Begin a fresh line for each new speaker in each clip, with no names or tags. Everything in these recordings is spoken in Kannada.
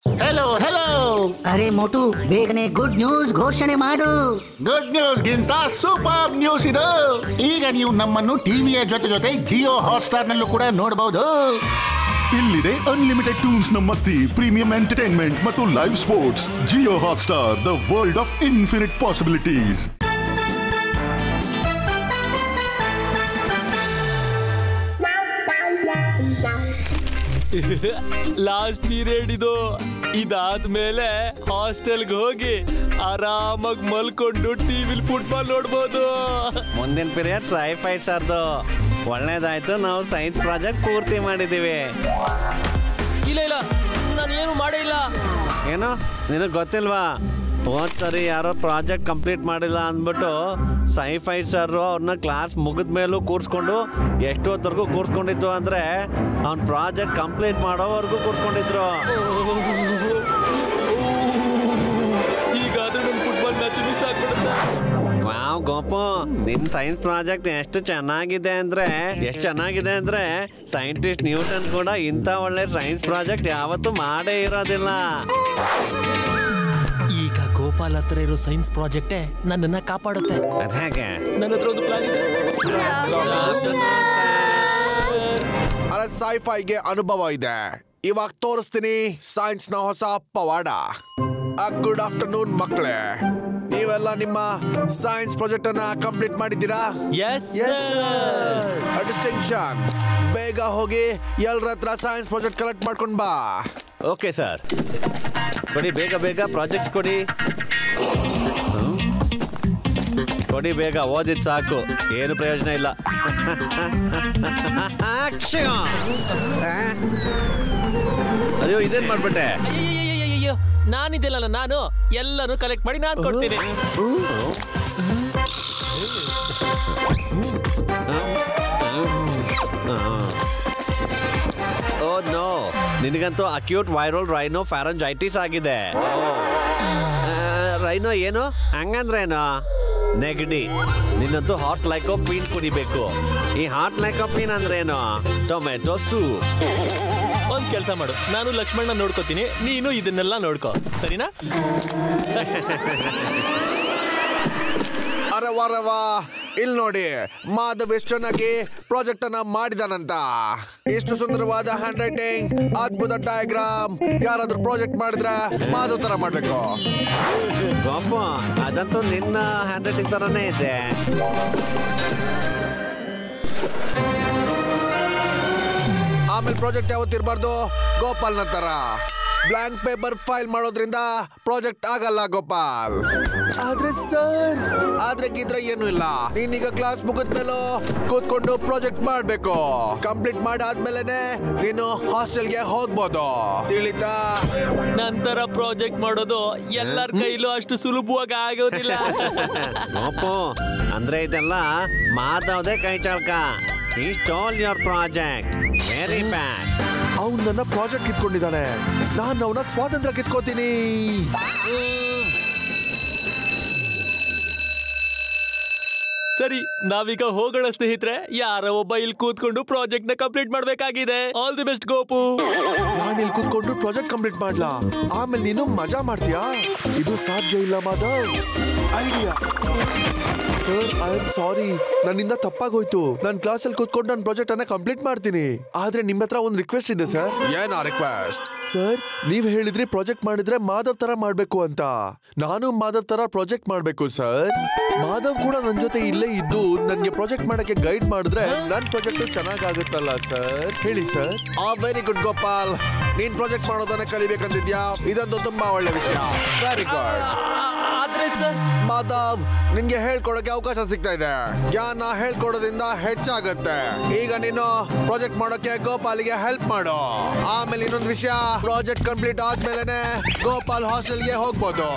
हेलो हेलो
अरे मोटू ಬೇಗನೆ ಗುಡ್ ನ್ಯೂಸ್ ಘೋಷಣೆ ಮಾಡು.
ಗುಡ್ ನ್ಯೂಸ್ ಗಿಂತ ಸೂಪರ್ ನ್ಯೂಸ್ ಇದು. ಈಗ ನೀವು ನಮ್ಮನ್ನು ಟಿವಿಯ ಜೊತೆ ಜೊತೆ ಜಿಯೋ ಹಾಟ್ಸ್ಟಾರ್ ನಲ್ಲೂ ಕೂಡ ನೋಡಬಹುದು.
ಇಲ್ಲಿದೆ ಅನ್ಲಿಮಿಟೆಡ್ ಟೂನ್ಸ್ ನ ಮಸ್ತಿ, ಪ್ರೀಮಿಯಂ ಎಂಟರ್ಟೈನ್ಮೆಂಟ್ ಮತ್ತು live sports. Jio Hotstar, the world of infinite possibilities.
Last period ಇದು. ಇದಾದ್ಮೇಲೆ ಹಾಸ್ಟೆಲ್ಗೆ ಹೋಗಿ ಆರಾಮಾಗಿ ಮಲ್ಕೊಂಡು ಟಿವಿಲಿ ಫುಟ್ಬಾಲ್ ನೋಡ್ಬೋದು.
ಮುಂದಿನ ಪೀರಿಯಡ್ ಸೈಫೈ ಸರ್ದು ಒಳ್ಳೇದಾಯ್ತು. ನಾವು ಸೈನ್ಸ್ ಪ್ರಾಜೆಕ್ಟ್ ಪೂರ್ತಿ ಮಾಡಿದೀವಿ.
ಇಲ್ಲ ಇಲ್ಲ, ನಾನು ಏನು ಮಾಡೇ ಇಲ್ಲ.
ಏನು ನಿನಗೆ ಗೊತ್ತಿಲ್ವಾ? ಹೋದ್ ಸರಿ ಯಾರೋ ಪ್ರಾಜೆಕ್ಟ್ ಕಂಪ್ಲೀಟ್ ಮಾಡಿಲ್ಲ ಅಂದ್ಬಿಟ್ಟು ಸೈಫೈ ಸರ್ ಅವ್ರನ್ನ ಕ್ಲಾಸ್ ಮುಗಿದ ಮೇಲೂ ಕೂರಿಸ್ಕೊಂಡು ಎಷ್ಟೊತ್ತವರೆಗೂ ಕೂರಿಸ್ಕೊಂಡಿದ್ದು ಅಂದರೆ ಅವ್ನ ಪ್ರಾಜೆಕ್ಟ್ ಕಂಪ್ಲೀಟ್ ಮಾಡೋವರೆಗೂ ಕೂರಿಸ್ಕೊಂಡಿದ್ರು.
ಈಗಾದ್ರೆ ನನ್ನ ಫುಟ್ಬಾಲ್ ಮ್ಯಾಚ್ ಮಿಸ್ ಆಗ್ಬಿಡುತ್ತೆ.
ವಾವ್ ಗೋಪು, ನಿನ್ ಸೈನ್ಸ್ ಪ್ರಾಜೆಕ್ಟ್ ಎಷ್ಟು ಚೆನ್ನಾಗಿದೆ ಅಂದ್ರೆ ಸೈಂಟಿಸ್ಟ್ ನ್ಯೂಟನ್ ಕೂಡ ಇಂಥ ಒಳ್ಳೆ ಸೈನ್ಸ್ ಪ್ರಾಜೆಕ್ಟ್ ಯಾವತ್ತೂ ಮಾಡೇ ಇರೋದಿಲ್ಲ.
ಈಗ ಗೋಪಾಲ್ ಹತ್ರ ಇರೋ ಸೈನ್ಸ್ ಪ್ರಾಜೆಕ್ಟೇ ನನ್ನನ್ನ ಕಾಪಾಡುತ್ತೆ.
ಅದ್ಯಾಕೆ?
ನನ್ನ ಹತ್ರ ಒಂದು ಪ್ಲಾನ್ ಇದೆ.
ಅರೆ ಸೈಫೈಗೆ ಅನುಭವ ಇದೆ, ಇವಾಗ ತೋರಿಸ್ತೀನಿ ಸೈನ್ಸ್ ನ ಹೊಸ ಪವಾಡ. ಗುಡ್ ಆಫ್ಟರ್ನೂನ್ ಮಕ್ಕಳೇ, ನೀವೆಲ್ಲ ನಿಮ್ಮ ಸೈನ್ಸ್ ಪ್ರಾಜೆಕ್ಟ್ ಅನ್ನ ಕಂಪ್ಲೀಟ್ ಮಾಡಿದ್ದೀರಾ? ಡಿಸ್ಟಿಂಕ್ಷನ್, ಬೇಗ ಹೋಗಿ ಎಲ್ಲರ ಹತ್ರ ಸೈನ್ಸ್ ಪ್ರಾಜೆಕ್ಟ್ ಕಲೆಕ್ಟ್ ಮಾಡ್ಕೊಂಡ್ ಬಾ.
ಓಕೆ ಸರ್, ಕೊಡಿ ಬೇಗ ಬೇಗ ಪ್ರಾಜೆಕ್ಟ್ಸ್ ಕೊಡಿ. ಕೊಡಿ ಬೇಗ, ಓದಿದ್ ಸಾಕು, ಏನು ಪ್ರಯೋಜನ ಇಲ್ಲ. ಅಯ್ಯೋ ಇದೇನ್ ಮಾಡ್ಬಿಟ್ಟೆ?
ಅಯ್ಯೋ ನಾನಿದ್ದೆಲ್ಲ, ನಾನು ಎಲ್ಲರೂ ಕಲೆಕ್ಟ್ ಮಾಡಿ ನಾನು ಕೊಡ್ತೀನಿ.
ಓ ನೋ, ನಿನಗಂತೂ ಅಕ್ಯೂಟ್ ವೈರಲ್ ರೈನೋ ಫ್ಯಾರಂಜೈಟಿಸ್ ಆಗಿದೆ. ರೈನೋ ಏನು? ಹಂಗಂದ್ರೇನು? ನೆಗಡಿ. ನಿನ್ನಂತೂ ಹಾಟ್ ಲೈಕೋಪೀನ್ ಕುಡಿಬೇಕು. ಈ ಹಾಟ್ ಲೈಕೋಪೀನ್ ಅಂದ್ರೇನು? Tomato soup.
ಒಂದ್ ಕೆಲಸ ಮಾಡು, ನಾನು ಲಕ್ಷ್ಮಣ ನೋಡ್ಕೋತೀನಿ, ನೀನು ಇದನ್ನೆಲ್ಲ ನೋಡ್ಕೋ, ಸರಿನಾ?
ಅರವಾ ಇಲ್ಲಿ ನೋಡಿ, ಮಾಧವ್ ಎಷ್ಟು ಚೆನ್ನಾಗಿ ಪ್ರಾಜೆಕ್ಟ್ ಅನ್ನ ಮಾಡಿದಾನಂತ. ಎಷ್ಟು ಸುಂದರವಾದ ಹ್ಯಾಂಡ್ ರೈಟಿಂಗ್, ಅದ್ಭುತ ಡಯಾಗ್ರಾಮ್. ಯಾರಾದ್ರೂ ಪ್ರಾಜೆಕ್ಟ್ ಮಾಡಿದ್ರೆ ಮಾಧವ್ ತರ ಮಾಡ್ಬೇಕು.
ಅದಂತೂ ನಿನ್ನ ಹ್ಯಾಂಡ್ ರೈಟಿಂಗ್ ತರನೇ ಇದೆ.
ಆಮೇಲೆ ಪ್ರಾಜೆಕ್ಟ್ ಯಾವತ್ತಿರ್ಬಾರ್ದು ಗೋಪಾಲ್ನ ತರ ಬ್ಲಾಂಕ್ ಪೇಪರ್ ಫೈಲ್ ಮಾಡೋದ್ರಿಂದ ಪ್ರಾಜೆಕ್ಟ್ ಆಗಲ್ಲ ಗೋಪಾಲ್. ಆದ್ರೆ ಸರ್, ಆದ್ರೆ ಗಿದ್ರೆ ಏನು ಇಲ್ಲ. ನೀನೀಗ ಕ್ಲಾಸ್ ಮುಗಿದ್ಮೇಲೂ ಕೂತ್ಕೊಂಡು ಪ್ರಾಜೆಕ್ಟ್ ಮಾಡ್ಬೇಕು. ಕಂಪ್ಲೀಟ್ ಮಾಡಾದ್ಮೇಲೆ ನೀನು ಹಾಸ್ಟೆಲ್ಗೆ ಹೋಗ್ಬೋದು, ತಿಳಿತಾ?
ನಂತರ ಪ್ರಾಜೆಕ್ಟ್ ಮಾಡೋದು ಎಲ್ಲರ ಕೈಲೂ ಅಷ್ಟು ಸುಲಭವಾಗಿ ಆಗೋದಿಲ್ಲ.
ಅಂದ್ರೆ ಇದೆಲ್ಲ ಮಾಧವ್ದೇ ಕೈ ಚಾಲ್ಕ. He stole your project. Very bad.
ಅವ್ನು ನನ್ನ ಪ್ರಾಜೆಕ್ಟ್ ಕಿತ್ಕೊಂಡಿದ್ದಾನೆ, ನಾನು ಅವನ ಸ್ವಾತಂತ್ರ್ಯ ಕಿತ್ಕೋತೀನಿ.
ಸರಿ, ನಾವೀಗ ಹೋಗೋಣ ಸ್ನೇಹಿತರೆ. ಯಾರೋ ಒಬ್ಬ ಇಲ್ಲಿ ಕೂತ್ಕೊಂಡು ಪ್ರಾಜೆಕ್ಟ್ ನ ಕಂಪ್ಲೀಟ್ ಮಾಡ್ಬೇಕಾಗಿದೆ. All the best Gopu.
ನಾನು ಇಲ್ಲಿ ಕೂತ್ಕೊಂಡು ಪ್ರಾಜೆಕ್ಟ್ ಕಂಪ್ಲೀಟ್ ಮಾಡ್ಲಾ, ಆಮೇಲೆ ನೀನು ಮಜಾ ಮಾಡ್ತೀಯಾ? ಇದು ಸಾಧ್ಯ ಇಲ್ಲ Madhav. Idea sir, I am sorry, ನನ್ನಿಂದ ತಪ್ಪಾಗೋಯ್ತು. ನಾನು ಕ್ಲಾಸಲ್ಲಿ ಕೂತ್ಕೊಂಡು ನನ್ನ ಪ್ರಾಜೆಕ್ಟ್ ಅನ್ನ ಕಂಪ್ಲೀಟ್ ಮಾಡ್ತೀನಿ. ಆದ್ರೆ ನಿಮ್ಮ ಹತ್ರ ಒಂದು ರಿಕ್ವೆಸ್ಟ್ ಇದೆ ಸರ್. ಏನಾ ರಿಕ್ವೆಸ್ಟ್? ಸರ್, ನೀವ್ ಹೇಳಿದ್ರಿ ಪ್ರಾಜೆಕ್ಟ್ ಮಾಡಿದ್ರೆ ಮಾಧವ್ ತರ ಮಾಡ್ಬೇಕು ಅಂತ. ನಾನು ಮಾಧವ್ ತರ ಪ್ರಾಜೆಕ್ಟ್ ಮಾಡ್ಬೇಕು ಸರ್. ಮಾಧವ್ ಕೂಡ ನನ್ನ ಜೊತೆ ಇಲ್ಲೇ ಇದ್ದು ನನ್ಗೆ ಪ್ರಾಜೆಕ್ಟ್ ಮಾಡಕ್ಕೆ ಗೈಡ್ ಮಾಡಿದ್ರೆ ನನ್ನ ಪ್ರಾಜೆಕ್ಟ್ ಚೆನ್ನಾಗಾಗುತ್ತಲ್ಲ ಸರ್. ಹೇಳಿ ಸರ್. ವೆರಿ ಗುಡ್ ಗೋಪಾಲ್, ನೀನ್ ಪ್ರಾಜೆಕ್ಟ್ ಮಾಡೋದನ್ನ ಕಲಿಬೇಕಂತಿದ್ಯಾ? ಇದಂತೂ ತುಂಬಾ ಒಳ್ಳೆ ವಿಷಯ. Very good.
ಆದ್ರೆ ಸರ್,
ಮಾಧವ್, ನಿನ್ಗೆ ಹೇಳ್ಕೊಡಕ್ಕೆ ಅವಕಾಶ ಸಿಗ್ತಾ ಇದೆ. ಜ್ಞಾನ ಹೇಳ್ಕೊಡೋದ್ರಿಂದ ಹೆಚ್ಚಾಗತ್ತೆ. ಈಗ ನೀನು ಪ್ರಾಜೆಕ್ಟ್ ಮಾಡೋಕೆ ಗೋಪಾಲ್ಗೆ ಹೆಲ್ಪ್ ಮಾಡು. ಆಮೇಲೆ ಇನ್ನೊಂದು ವಿಷಯ, ಪ್ರಾಜೆಕ್ಟ್ ಕಂಪ್ಲೀಟ್ ಆದ್ಮೇಲೆ ಗೋಪಾಲ್ ಹಾಸ್ಟೆಲ್ಗೆ ಹೋಗ್ಬೋದು.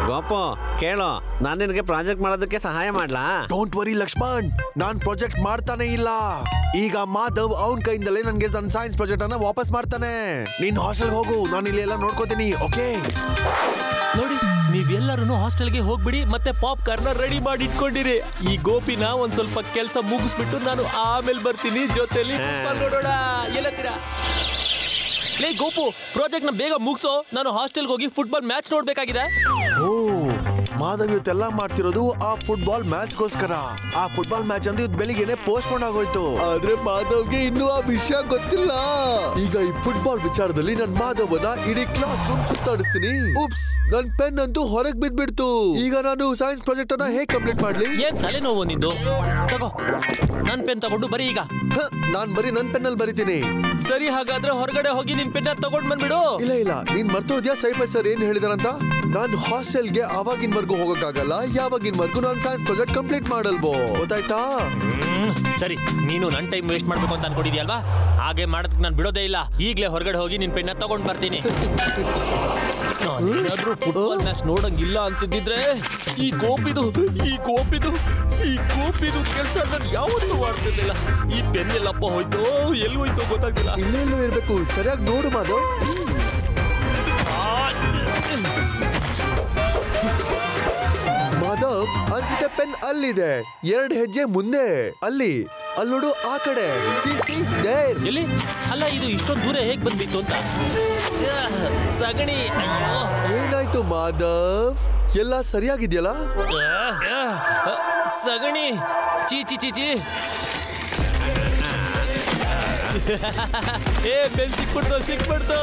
ಗೋಪು ಕೇಳೋ, ನಾನು ನಿನಗೆ ಪ್ರಾಜೆಕ್ಟ್ ಮಾಡೋದಕ್ಕೆ ಸಹಾಯ ಮಾಡ್ಲಾ?
ಡೋಂಟ್ ವರಿ ಲಕ್ಷ್ಮಣ್, ನಾನ್ ಪ್ರಾಜೆಕ್ಟ್ ಮಾಡ್ತಾನೆ ಇಲ್ಲ. ಈಗ ಮಾಧವ್ ಅವನ್ ಕೈಯಿಂದಲೇ ನನ್ಗೆ ನನ್ನ ಸೈನ್ಸ್ ಪ್ರಾಜೆಕ್ಟ್ ಅನ್ನ ವಾಪಸ್ ಮಾಡ್ತಾನೆ. ನೀನ್ ಹಾಸ್ಟೆಲ್ ಹೋಗು, ನಾನು ಇಲ್ಲಿ ಎಲ್ಲ ನೋಡ್ಕೋತೀನಿ. ಓಕೆ
ನೋಡಿ, ನೀವೆಲ್ಲರೂ ಹಾಸ್ಟೆಲ್ಗೆ ಹೋಗ್ಬಿಡಿ, ಮತ್ತೆ ಪಾಪ್ಕಾರ್ನ್ ರೆಡಿ ಮಾಡಿ ಇಟ್ಕೊಂಡಿರಿ. ಈ ಗೋಪಿನ ಒಂದ್ ಸ್ವಲ್ಪ ಕೆಲಸ ಮುಗಿಸ್ಬಿಟ್ಟು ನಾನು ಆಮೇಲೆ ಬರ್ತೀನಿ. ಜೊತೆಲಿ ನೋಡೋಣ, ಎಲ್ಲತ್ತೀರಾ? ಲೇ ಗೋಪು, ಪ್ರಾಜೆಕ್ಟ್ ನ ಬೇಗ ಮುಗಿಸೋ, ನಾನು ಹಾಸ್ಟೆಲ್ಗೆ ಹೋಗಿ ಫುಟ್ಬಾಲ್ ಮ್ಯಾಚ್ ನೋಡ್ಬೇಕಾಗಿದೆ.
ಓ ಮಾಧವ್ ಇವತ್ತೆಲ್ಲ ಮಾಡ್ತಿರೋದು ಆ ಫುಟ್ಬಾಲ್ ಮ್ಯಾಚ್ಗೋಸ್ಕರ. ಆ ಫುಟ್ಬಾಲ್ ಮ್ಯಾಚ್ ಅಂದ್ರೆ ಇವತ್ತು ಬೆಳಿಗ್ಗೆನೆ ಪೋಸ್ಟ್ಪೋನ್ ಆಗೋಯ್ತು. ಆದ್ರೆ ಮಾಧವ್ಗೆ ಇನ್ನೂ ಆ ವಿಷಯ ಗೊತ್ತಿಲ್ಲ. ಈಗ ಈ ಫುಟ್ಬಾಲ್ ವಿಚಾರದಲ್ಲಿ ನನ್ ಮಾಧವನ ಇಡೀ ಕ್ಲಾಸ್ ರೂಮ್ ಸುತ್ತಾಡಿಸ್ತೀನಿ. ಉಪ್ಸ್, ನನ್ ಪೆನ್ ಅಂತೂ ಹೊರಗ್ ಬಿದ್ಬಿಡ್ತು. ಈಗ ನಾನು ಸೈನ್ಸ್ ಪ್ರಾಜೆಕ್ಟ್ ಅನ್ನ ಹೇಗ್ ಕಂಪ್ಲೀಟ್ ಮಾಡ್ಲಿ?
ಏನ್ ತಲೆನೋವು ನಿಂದು? ತಗೋ ನನ್ ಪೆನ್ ತಗೊಂಡು ಬರೀ ಈಗ.
ನಾನ್ ಬರೀ ನನ್ ಪೆನ್ ಅಲ್ಲಿ ಬರೀತೀನಿ.
ಸರಿ, ಹಾಗಾದ್ರೆ ಹೊರಗಡೆ ಹೋಗಿ ನಿನ್ ಪೆನ್ ತಗೊಂಡ್ ಬಂದ್ಬಿಡು.
ಇಲ್ಲ ನೀನ್ ಮರ್ತೋದ್ಯಾ ಸೈಫೈ ಸರ್ ಏನ್ ಹೇಳಿದಾರಂತ? ನಾನ್ ಹಾಸ್ಟೆಲ್ಗೆ ಅವಾಗಿನ್ವರ್ಗು ಹೋಗಕ್ಕಾಗಲ್ಲ, ಯಾವಾಗಿನ್ವರ್ಗು ನಾನ್ ಸೈನ್ಸ್ ಪ್ರಾಜೆಕ್ಟ್ ಕಂಪ್ಲೀಟ್ ಮಾಡಲ್ವೋ, ಗೊತ್ತಾಯ್ತಾ?
ಸರಿ, ನೀನು ನನ್ ಟೈಮ್ ವೇಸ್ಟ್ ಮಾಡ್ಬೇಕು ಅಂತ ಅನ್ಕೊಂಡಿದ್ಯಲ್ವಾ? ಹಾಗೆ ಮಾಡೋದಕ್ಕೆ ನಾನು ಬಿಡೋದೇ ಇಲ್ಲ. ಈಗ್ಲೇ ಹೊರಗಡೆ ಹೋಗಿ ನಿನ್ ಪೆನ್ನ ತಗೊಂಡ್ ಬರ್ತೀನಿ. ಏನಾದ್ರೂ ಫುಟ್ಬಾಲ್ ಮ್ಯಾಚ್ ನೋಡಂಗಿಲ್ಲ ಅಂತಿದ್ರೆ ಈ ಗೋಪಿದು ಕೆಲಸ ನಾನು ಯಾವತ್ತೂ ಮಾಡ್ತಿರ್ಲಿಲ್ಲ. ಈ ಪೆನ್ ಎಲ್ಲಪ್ಪ ಹೋಯ್ತು, ಎಲ್ಲಿ ಹೋಯ್ತು ಗೊತ್ತಾಗ್ತಿಲ್ಲ.
ಇಲ್ಲೆಲ್ಲೋ ಇರ್ಬೇಕು, ಸರಿಯಾಗಿ ನೋಡು ಮಾಧವ್. ಮಾಧವ್ ಅನ್ಸುತ್ತೆ ಪೆನ್ ಅಲ್ಲಿದೆ, 2 ಹೆಜ್ಜೆ ಮುಂದೆ. ಅಲ್ಲಿ ನೋಡು, ಆ ಕಡೆ.
ಎಲ್ಲಿ? ಅಲ್ಲ, ಇದು ಇಷ್ಟೊಂದು ದೂರ ಹೇಗ್ ಬಂದ್ಬಿತ್ತು ಅಂತ. ಸಗಣಿ. ಅಯ್ಯೋ,
ಏನಾಯ್ತು ಮಾಧವ್? ಎಲ್ಲ ಸರಿಯಾಗಿದ್ಯಲ್ಲ?
ಸಗಣಿ. ಚೀ. ಏ ಪೆನ್ ಸಿಕ್ಬಿಡ್ತು.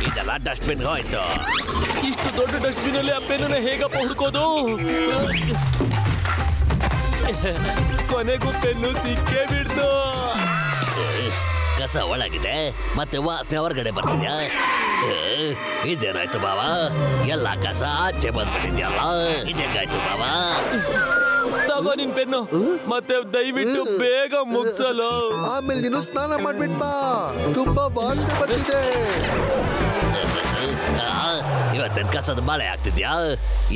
ಇದೆಲ್ಲ ಡಸ್ಟ್ಬಿನ್ ಹೋಯ್ತು.
ಇಷ್ಟು ದೊಡ್ಡ ಡಸ್ಟ್ಬಿನ್ ಅಲ್ಲಿ ಆ ಪೆನ್ನ ಹೇಗಪ್ಪ ಹುಡ್ಕೋದು? ಕೊನೆಗೂ ಪೆನ್ನು ಸಿಕ್ಕೇ ಬಿಡ್ತು.
ಕಸ ಒಳಗಿದೆ, ಮತ್ತೆ ವಾಸನೆ ಹೊರಗಡೆ ಬರ್ತಿದ್ಯಾ? ಇದೇನಾಯ್ತು ಬಾವ? ಎಲ್ಲ ಕಸ ಆಚೆ ಬಂದ್ಬಿಟ್ಟಿದ್ಯಲ್ಲ, ಇದೇಗಾಯ್ತು ಬಾವ?
ತಗೋ ನಿನ್ ಪೆನ್ನು, ಮತ್ತೆ ದಯವಿಟ್ಟು ಬೇಗ ಮುಗ್ಸಲು.
ಆಮೇಲೆ ನೀನು ಸ್ನಾನ ಮಾಡ್ಬಿಟ್ ಬಾ, ತುಂಬಾ ವಾಸನೆ ಬರ್ತಿದೆ.
ಇವತ್ತಿನ ಕಸದ ಮಳೆ ಆಗ್ತಿದ್ಯಾ?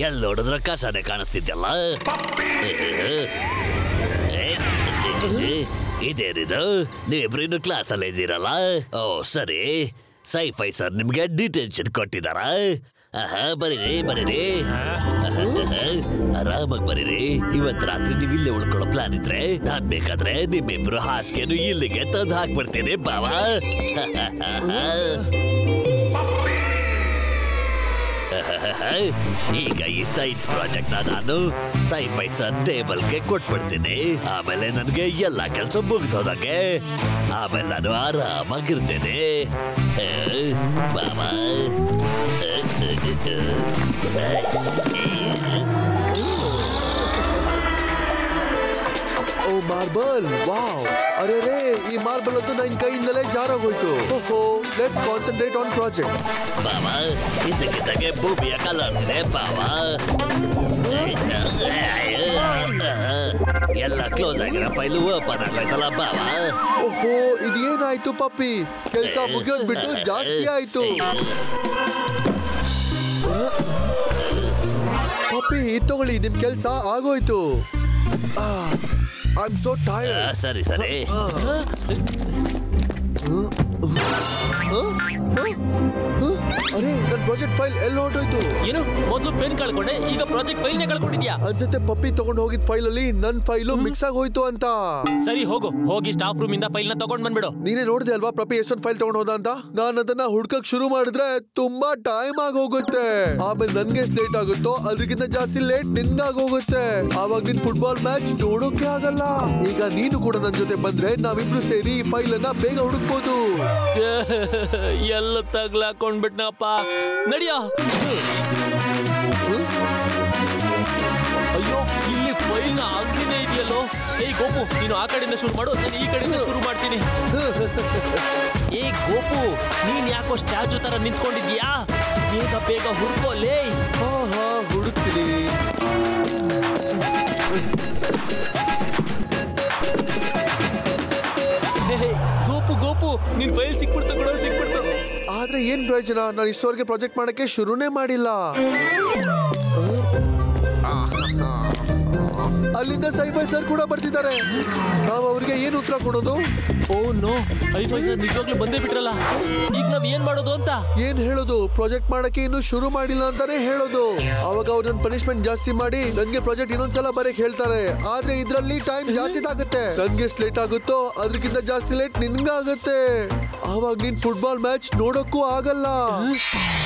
ಎಲ್ಲಿ ನೋಡಿದ್ರೆ ಕಸನೇ ಕಾಣಿಸ್ತಿದ್ಯಲ್ಲ. ಇದೇನಿದು? ನೀವಿಬ್ರು ಇನ್ನು ಕ್ಲಾಸ್ ಅಲ್ಲಿ ಇದ್ದೀರಲ್ಲ? ಓ ಸರಿ, ಸೈಫೈ ಸರ್ ನಿಮ್ಗೆ ಡಿಟೆನ್ಷನ್ ಕೊಟ್ಟಿದಾರ? ಬರೀರಿ ಆರಾಮಾಗಿ ಬರೀರಿ. ಇವತ್ ರಾತ್ರಿ ನೀವು ಇಲ್ಲೇ ಉಳ್ಕೊಳ್ಳೋ ಪ್ಲಾನ್ ಇದ್ರೆ ನಾನ್ ಬೇಕಾದ್ರೆ ನಿಮ್ಮಿಬ್ರು ಹಾಸಿಗೆನು ಇಲ್ಲಿಗೆ ತಂದು ಹಾಕ್ಬಿಡ್ತೀನಿ ಬಾವಾ. ಈಗ ಈ ಸೈನ್ಸ್ ಪ್ರಾಜೆಕ್ಟ್ ನಾನು ಸೈಫೈ ಸರ್ ಟೇಬಲ್ಗೆ ಕೊಟ್ಬಿಡ್ತೀನಿ. ಆಮೇಲೆ ನನಗೆ ಎಲ್ಲ ಕೆಲಸ ಮುಗ್ದೋದಂಗೆ. ಆಮೇಲೆ ನಾನು ಆರಾಮಾಗಿರ್ತೇನೆ ಬಾಬಾ.
ಓ ಮಾರ್ಬಲ್, ವಾವ್! ಅರೆ ಈ ಮಾರ್ಬಲ್ ಅಂತೂ ನನ್ನ ಕೈಯಿಂದಲೇ ಜಾರೋಗೋಯ್ತು. ಓಹೋ, ಲೆಟ್ಸ್ ಕಾನ್ಸಂಟ್ರೇಟ್ ಆನ್ ಪ್ರಾಜೆಕ್ಟ್.
ಬಾಬಾ, ಇದಕ್ಕಿದ್ದಾಗೆ ಭೂಮಿಯ ಕಲರ್ ಇದೆ ಬಾಬಾ. ಎಲ್ಲ ಕ್ಲೋಸ್ ಆಗಿರೋ ಫೈಲು ಓಪನ್ ಆಗೋಯ್ತಲ್ಲ ಬಾಬಾ.
ಓಹೋ, ಇದೇನಾಯ್ತು ಪಪ್ಪಿ? ಕೆಲಸ ಮುಗಿಯೋದ್ ಬಿಟ್ಟು ಜಾಸ್ತಿ ಆಯ್ತು. ಪಪ್ಪಿ, ಇದು ತಗೊಳ್ಳಿ, ನಿಮ್ ಕೆಲಸ ಆಗೋಯ್ತು. I'm so tired.
ಸರಿ
ಅರೆ, ನನ್ನ ಪ್ರಾಜೆಕ್ಟ್ ಫೈಲ್ ಎಲ್ಲಿ ಹೊರಟೋಯ್ತು?
ಏನು, ಮೊದಲು ಪೆನ್ ಕಳ್ಕೊಂಡೆ, ಈಗ ಪ್ರಾಜೆಕ್ಟ್ ಫೈಲ್ ನೇ ಕಳ್ಕೊಂಡಿದ್ಯಾ?
ಅನ್ಸುತ್ತೆ ಪಪ್ಪಿ ತಗೊಂಡು ಹೋಗಿದ್ ಫೈಲ್ ಅಲ್ಲಿ ನನ್ನ ಫೈಲು ಮಿಕ್ಸ್ ಆಗಿ ಹೋಯ್ತು ಅಂತ.
ಸರಿ, ಹೋಗಿ ಸ್ಟಾಫ್ ರೂಮ್ ಇಂದ ಫೈಲ್ ನ ತಗೊಂಡ್ ಬಂದ್ಬಿಡು.
ನೀನೇ ನೋಡಿದೆ ಅಲ್ವಾ ಪಪ್ಪಿ ಎಷ್ಟೊಂದು ಫೈಲ್ ತಗೊಂಡ್ ಹೋದ ಅಂತ? ನಾನು ಅದನ್ನ ಹುಡ್ಕಕ್ ಶುರು ಮಾಡಿದ್ರೆ ತುಂಬಾ ಟೈಮ್ ಆಗಿ ಹೋಗುತ್ತೆ. ಆಮೇಲೆ ನನ್ಗೆ ಎಷ್ಟು ಲೇಟ್ ಆಗುತ್ತೋ ಅದಕ್ಕಿಂತ ಜಾಸ್ತಿ ಲೇಟ್ ನಿನ್ಗಾಗಿ ಹೋಗುತ್ತೆ. ಆವಾಗ ನಿನ್ ಫುಟ್ಬಾಲ್ ಮ್ಯಾಚ್ ನೋಡೋಕೆ ಆಗಲ್ಲ. ಈಗ ನೀನು ಕೂಡ ನನ್ನ ಜೊತೆ ಬಂದ್ರೆ ನಾವಿಬ್ರು ಸೇರಿ ಈ ಫೈಲ್ ಅನ್ನ ಬೇಗ ಹುಡುಕ್ಬೋದು.
ಎಲ್ಲ ತಗ್ಲಾಕೊಂಡ್ಬಿಟ್ನಪ್ಪ. ನಡಿಯೋ. ಅಯ್ಯೋ, ಇಲ್ಲಿ ಫೈಲ್ ನ ಅಂಗಡಿನೇ ಇದೆಯಲ್ಲೋ. ಏಯ್ ಗೋಪು, ನೀನು ಆ ಕಡೆಯಿಂದ ಶುರು ಮಾಡು, ನಾನು ಈ ಕಡೆಯಿಂದ ಶುರು ಮಾಡ್ತೀನಿ. ಏ ಗೋಪು, ನೀನ್ ಯಾಕೋ ಸ್ಟ್ಯಾಚು ತರ ನಿಂತ್ಕೊಂಡಿದ್ಯಾ? ಬೇಗ ಹುಡ್ಕೋಲೇ.
ಹುಡುಕ್ತೀನಿ.
ಗೋಪು, ನಿನ್ ಫೈಲ್ ಸಿಕ್ಬಿಡ್ತು.
ಆದ್ರೆ ಏನ್ ಪ್ರಯೋಜನ? ನಾನು ಇಷ್ಟವರೆಗೆ ಪ್ರಾಜೆಕ್ಟ್ ಮಾಡಕ್ಕೆ ಶುರುನೇ ಮಾಡಿಲ್ಲ. ಅಲ್ಲಿಂದ ಸೈಫೈ ಸರ್ ಕೂಡ ಬರ್ತಿದ್ದಾರೆ. ನಾವು ಅವ್ರಿಗೆ ಏನು ಉತ್ತರ ಕೊಡೋದು?
ಓ ನೋ, ಸೈಫೈ ಸರ್ ನಿಜವಾಗ್ಲೂ ಬಂದೇ ಬಿಟ್ರಲ್ಲ. ಈಗ ನಾವ್ ಏನ್ ಮಾಡೋದು ಅಂತ?
ಏನ್ ಹೇಳೋದು? ಪ್ರಾಜೆಕ್ಟ್ ಮಾಡಕ್ಕೆ ಇನ್ನು ಶುರು ಮಾಡಿಲ್ಲ ಅಂತಾನೆ ಹೇಳೋದು. ಅವಾಗ ಅವ್ರನ್ನ ಪನಿಷ್ಮೆಂಟ್ ಜಾಸ್ತಿ ಮಾಡಿ ನನ್ಗೆ ಪ್ರಾಜೆಕ್ಟ್ ಇನ್ನೊಂದ್ಸಲ ಬರಕ್ ಹೇಳ್ತಾರೆ. ಆದ್ರೆ ಇದ್ರಲ್ಲಿ ಟೈಮ್ ಜಾಸ್ತಿ ಆಗುತ್ತೆ. ನನ್ಗೆ ಎಷ್ಟು ಲೇಟ್ ಆಗುತ್ತೋ ಅದಕ್ಕಿಂತ ಜಾಸ್ತಿ ಲೇಟ್ ನಿನ್ಗಾಗುತ್ತೆ. ಆವಾಗ ನೀನ್ ಫುಟ್ಬಾಲ್ ಮ್ಯಾಚ್ ನೋಡಕ್ಕೂ ಆಗಲ್ಲ.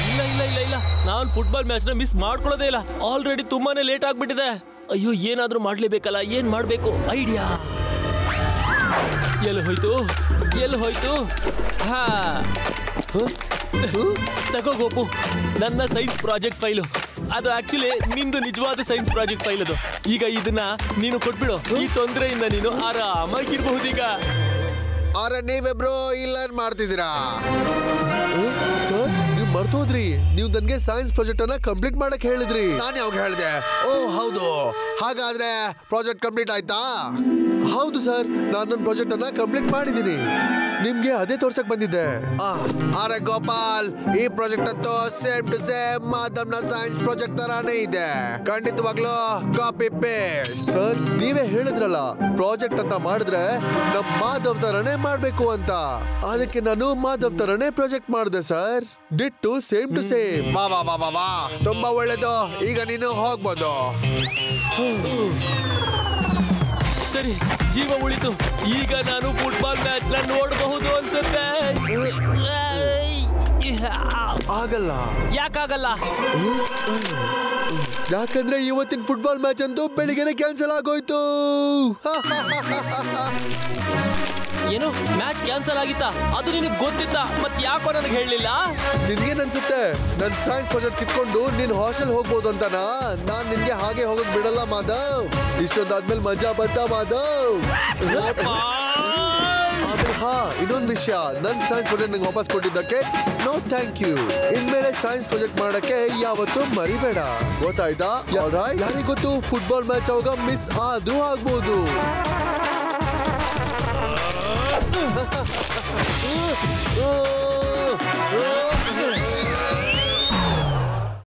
ಇಲ್ಲ ಇಲ್ಲ ಇಲ್ಲ ಇಲ್ಲ, ನಾನು ಫುಟ್ಬಾಲ್ ಮ್ಯಾಚ್ ನ ಮಿಸ್ ಮಾಡ್ಕೊಳ್ಳೋದೇ ಇಲ್ಲ. ಆಲ್ರೆಡಿ ತುಂಬಾನೇ ಲೇಟ್ ಆಗ್ಬಿಟ್ಟಿದೆ. ಅಯ್ಯೋ, ಏನಾದ್ರೂ ಮಾಡ್ಲೇಬೇಕಲ್ಲ. ಏನ್ ಮಾಡ್ಬೇಕು? ಐಡಿಯಾ. ಎಲ್ಲಿ ಹೋಯ್ತು? ಹಾ, ತಗೋ ಗೋಪು, ನನ್ನ ಸೈನ್ಸ್ ಪ್ರಾಜೆಕ್ಟ್ ಫೈಲು. ಅದು ಆಕ್ಚುಲಿ ನಿಂದು ನಿಜವಾದ ಸೈನ್ಸ್ ಪ್ರಾಜೆಕ್ಟ್ ಫೈಲ್ ಅದು. ಈಗ ಇದನ್ನ ನೀನು ಕೊಟ್ಬಿಡು. ಈ ತೊಂದರೆಯಿಂದ ನೀನು ಆರಾಮಾಗಿರ್ಬಹುದು ಈಗ.
ಅರೆ ನೀವಿಬ್ರು ಇಲ್ಲ ಮಾಡ್ತಿದ್ದೀರಾ ಸರ್? ನೀವು ಮರ್ತೋದ್ರಿ, ನೀವು ನನ್ಗೆ ಸೈನ್ಸ್ ಪ್ರಾಜೆಕ್ಟ್ ಅನ್ನ ಕಂಪ್ಲೀಟ್ ಮಾಡಕ್ ಹೇಳಿದ್ರಿ. ನಾನು ಯಾವಾಗ ಹೇಳಿದೆ? ಓ ಹೌದು, ಹಾಗಾದ್ರೆ ಪ್ರಾಜೆಕ್ಟ್ ಕಂಪ್ಲೀಟ್ ಆಯ್ತಾ? ಹೌದು ಸರ್, ನಾನು ನನ್ನ ಪ್ರಾಜೆಕ್ಟ್ ಅನ್ನ ಕಂಪ್ಲೀಟ್ ಮಾಡಿದ್ದೀನಿ. ನಿಮ್ಗೆ ಅದೇ ತೋರ್ಸಕ್ ಬಂದಿದ್ದೆ. ಅರೆ ಗೋಪಾಲ್, ಈ ಪ್ರಾಜೆಕ್ಟ್ ಅಂತೂ ಸೇಮ್ ಟು ಸೇಮ್ ಮಾಧವ್ನ ಸೈನ್ಸ್ ಪ್ರಾಜೆಕ್ಟ್ ತರಾನೇ ಇದೆ. ಖಂಡಿತವಾಗ್ಲೂ ಕಾಪಿ ಪೇಸ್ಟ್. ಸರ್ ನೀವೇ ಹೇಳಿದ್ರಲ್ಲ, ಪ್ರಾಜೆಕ್ಟ್ ಅಂತ ಮಾಡಿದ್ರೆ ನಮ್ ಮಾಧವ್ ತರಾನೇ ಮಾಡ್ಬೇಕು ಅಂತ. ಅದಕ್ಕೆ ನಾನು ಮಾಧವ್ ತರಾನೇ ಪ್ರಾಜೆಕ್ಟ್ ಮಾಡಿದೆ sir. Ditto same to same. ವಾ ವಾ ವಾ ವಾ ವಾ, ತುಂಬಾ ಒಳ್ಳೇದು. ಈಗ ನೀನು ಹೋಗ್ಬೋದು.
ಸರಿ, ಜೀವ ಉಳಿತು. ಈಗ ನಾನು ಫುಟ್ಬಾಲ್ ಮ್ಯಾಚ್ ನ ನೋಡಬಹುದು ಅನ್ಸುತ್ತೆ.
ಆಗಲ್ಲ.
ಯಾಕಾಗಲ್ಲ?
ಯಾಕಂದ್ರೆ ಇವತ್ತಿನ ಫುಟ್ಬಾಲ್ ಮ್ಯಾಚ್ ಅಂತೂ ಬೆಳಿಗ್ಗೆನೆ ಕ್ಯಾನ್ಸಲ್ ಆಗೋಯ್ತು.
ಏನು, ಮ್ಯಾಚ್ ಕ್ಯಾನ್ಸಲ್ ಆಗಿತ್ತಾ? ಅದು ನಿನಗೆ ಗೊತ್ತಿತ್ತ? ಮತ್ ಯಾಕೋ ನನಗೆ ಹೇಳಲಿಲ್ಲ?
ನಿನ್ಗೇನ್ ಅನ್ಸುತ್ತೆ? ನನ್ ಸೈನ್ಸ್ ಪ್ರಾಜೆಕ್ಟ್ ಕಿತ್ಕೊಂಡು ನೀನ್ ಹಾಸ್ಟೆಲ್ ಹೋಗ್ಬೋದು ಅಂತನಾ? ನಾನ್ ನಿನ್ಗೆ ಹಾಗೆ ಹೋಗಕ್ ಬಿಡಲ್ಲ ಮಾಧವ್. ಇಷ್ಟೊಂದಾದ್ಮೇಲೆ ಮಜಾ ಬಂತಾ ಮಾಧವ್? ಹಾ, ಇದೊಂದು ವಿಷಯ, ನನ್ ಸೈನ್ಸ್ ಪ್ರಾಜೆಕ್ಟ್ ನಂಗೆ ವಾಪಸ್ ಕೊಟ್ಟಿದ್ದಕ್ಕೆ ನೋ ಥ್ಯಾಂಕ್ ಯು. ಇನ್ಮೇಲೆ ಸೈನ್ಸ್ ಪ್ರಾಜೆಕ್ಟ್ ಮಾಡಕ್ಕೆ ಯಾವತ್ತೂ ಮರಿಬೇಡ, ಗೊತ್ತಾಯ್ತಾ? ಯಾರಿಗೆ ಗೊತ್ತು, ಫುಟ್ಬಾಲ್ ಮ್ಯಾಚ್ ಅವಾಗ ಮಿಸ್ ಆದ್ರೂ ಆಗ್ಬೋದು.